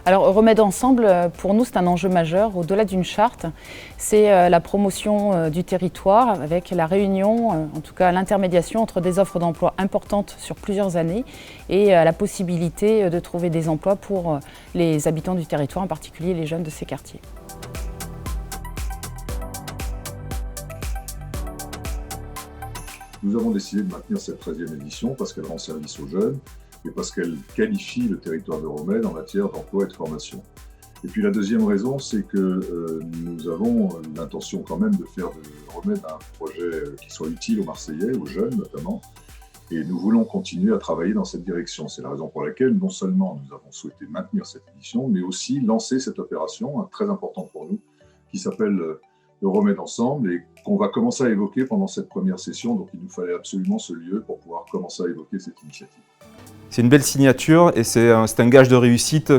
Alors Remède Ensemble, pour nous, c'est un enjeu majeur. Au-delà d'une charte, c'est la promotion du territoire avec la réunion, en tout cas l'intermédiation entre des offres d'emploi importantes sur plusieurs années et la possibilité de trouver des emplois pour les habitants du territoire, en particulier les jeunes de ces quartiers. Nous avons décidé de maintenir cette 13e édition parce qu'elle rend service aux jeunes et parce qu'elle qualifie le territoire de Remède en matière d'emploi et de formation. Et puis la deuxième raison, c'est que nous avons l'intention quand même de faire de Remède un projet qui soit utile aux Marseillais, aux jeunes notamment, et nous voulons continuer à travailler dans cette direction. C'est la raison pour laquelle non seulement nous avons souhaité maintenir cette édition, mais aussi lancer cette opération très importante pour nous, qui s'appelle le Remède Ensemble et qu'on va commencer à évoquer pendant cette première session. Donc il nous fallait absolument ce lieu pour pouvoir commencer à évoquer cette initiative. C'est une belle signature et c'est un gage de réussite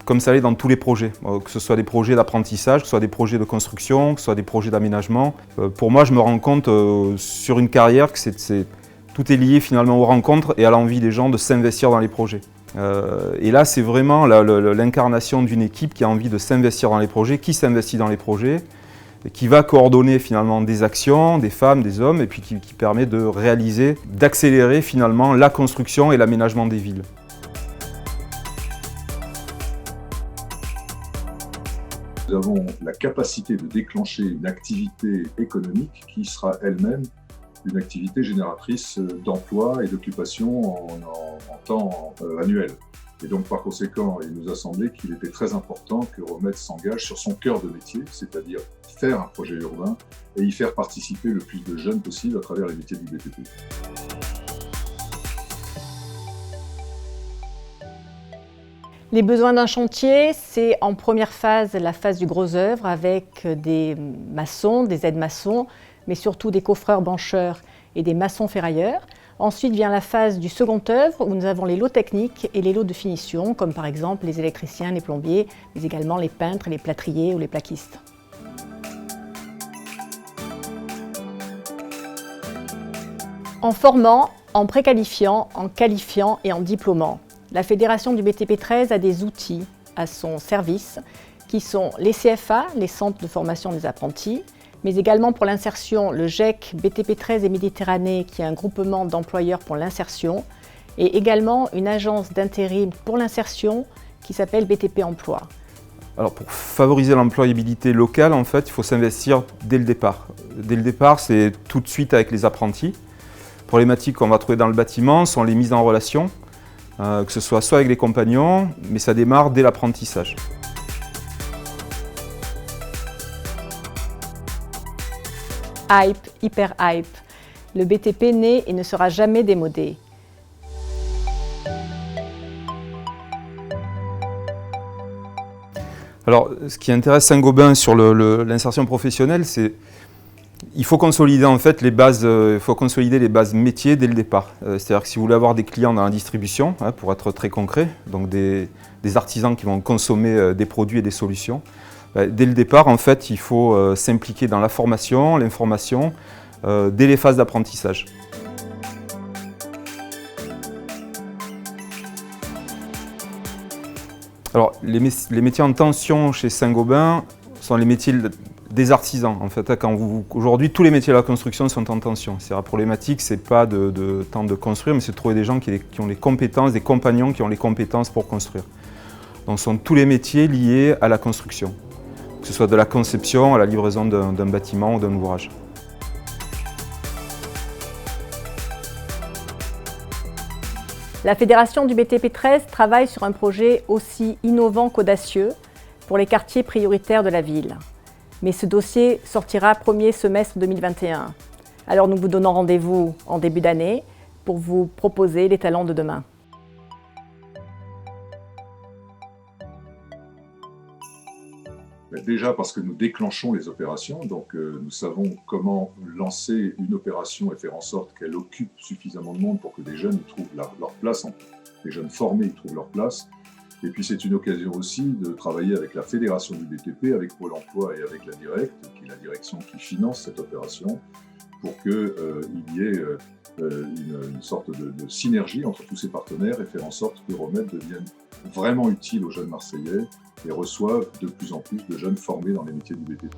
comme ça l'est dans tous les projets, que ce soit des projets d'apprentissage, que ce soit des projets de construction, que ce soit des projets d'aménagement. Pour moi, je me rends compte sur une carrière que tout est lié finalement aux rencontres et à l'envie des gens de s'investir dans les projets. Et là, c'est vraiment l'incarnation d'une équipe qui a envie de s'investir dans les projets, qui s'investit dans les projets, qui va coordonner finalement des actions, des femmes, des hommes, et puis qui permet de réaliser, d'accélérer finalement la construction et l'aménagement des villes. Nous avons la capacité de déclencher une activité économique qui sera elle-même une activité génératrice d'emploi et d'occupation en temps annuel. Et donc, par conséquent, il nous a semblé qu'il était très important que Remède s'engage sur son cœur de métier, c'est-à-dire faire un projet urbain et y faire participer le plus de jeunes possible à travers les métiers du BTP. Les besoins d'un chantier, c'est en première phase la phase du gros œuvre avec des maçons, des aides-maçons, mais surtout des coffreurs bancheurs et des maçons ferrailleurs. Ensuite vient la phase du second œuvre où nous avons les lots techniques et les lots de finition, comme par exemple les électriciens, les plombiers, mais également les peintres, les plâtriers ou les plaquistes. En formant, en préqualifiant, en qualifiant et en diplômant, la Fédération du BTP 13 a des outils à son service qui sont les CFA, les centres de formation des apprentis, mais également pour l'insertion, le GEC BTP 13 et Méditerranée, qui est un groupement d'employeurs pour l'insertion, et également une agence d'intérim pour l'insertion qui s'appelle BTP Emploi. Alors pour favoriser l'employabilité locale, en fait, il faut s'investir dès le départ. Dès le départ, c'est tout de suite avec les apprentis. Problématiques qu'on va trouver dans le bâtiment sont les mises en relation, que ce soit avec les compagnons, mais ça démarre dès l'apprentissage. Hype, hyper hype. Le BTP n'est et ne sera jamais démodé. Alors, ce qui intéresse Saint-Gobain sur l'insertion professionnelle, c'est qu'il faut consolider en fait les bases, métiers dès le départ. C'est-à-dire que si vous voulez avoir des clients dans la distribution, pour être très concret, donc des artisans qui vont consommer des produits et des solutions, dès le départ, en fait, il faut s'impliquer dans la formation, l'information, dès les phases d'apprentissage. Alors, les métiers en tension chez Saint-Gobain sont les métiers des artisans. En fait, aujourd'hui, tous les métiers de la construction sont en tension. C'est la problématique, c'est pas de temps de construire, mais c'est de trouver des gens qui ont les compétences, des compagnons qui ont les compétences pour construire. Donc, ce sont tous les métiers liés à la construction, que ce soit de la conception à la livraison d'un bâtiment ou d'un ouvrage. La Fédération du BTP 13 travaille sur un projet aussi innovant qu'audacieux pour les quartiers prioritaires de la ville. Mais ce dossier sortira premier semestre 2021. Alors nous vous donnons rendez-vous en début d'année pour vous proposer les talents de demain. Déjà parce que nous déclenchons les opérations, donc nous savons comment lancer une opération et faire en sorte qu'elle occupe suffisamment de monde pour que des jeunes y trouvent leur place, des jeunes formés y trouvent leur place. Et puis c'est une occasion aussi de travailler avec la Fédération du BTP, avec Pôle emploi et avec la Direct, qui est la direction qui finance cette opération, pour qu'il y ait une sorte de synergie entre tous ces partenaires et faire en sorte qu'Euromed devienne vraiment utile aux jeunes Marseillais et reçoive de plus en plus de jeunes formés dans les métiers du BTP.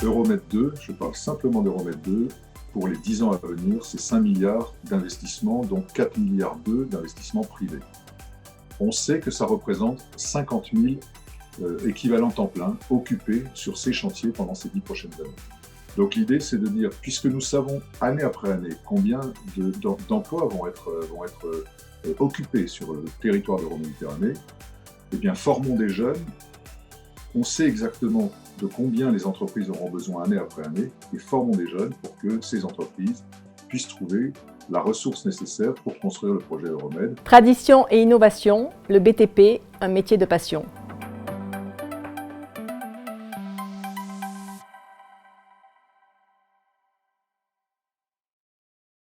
Euromed 2, je parle simplement d'Euromed 2, pour les 10 ans à venir, c'est 5 milliards d'investissements, dont 4 milliards d'investissements privés. On sait que ça représente 50 000 équivalents temps plein occupés sur ces chantiers pendant ces 10 prochaines années. Donc l'idée, c'est de dire, puisque nous savons année après année combien d'emplois vont être occupés sur le territoire d'Euroméditerranée, eh bien formons des jeunes. On sait exactement de combien les entreprises auront besoin année après année et formons des jeunes pour que ces entreprises puissent trouver la ressource nécessaire pour construire le projet Euromed. Tradition et innovation, le BTP, un métier de passion.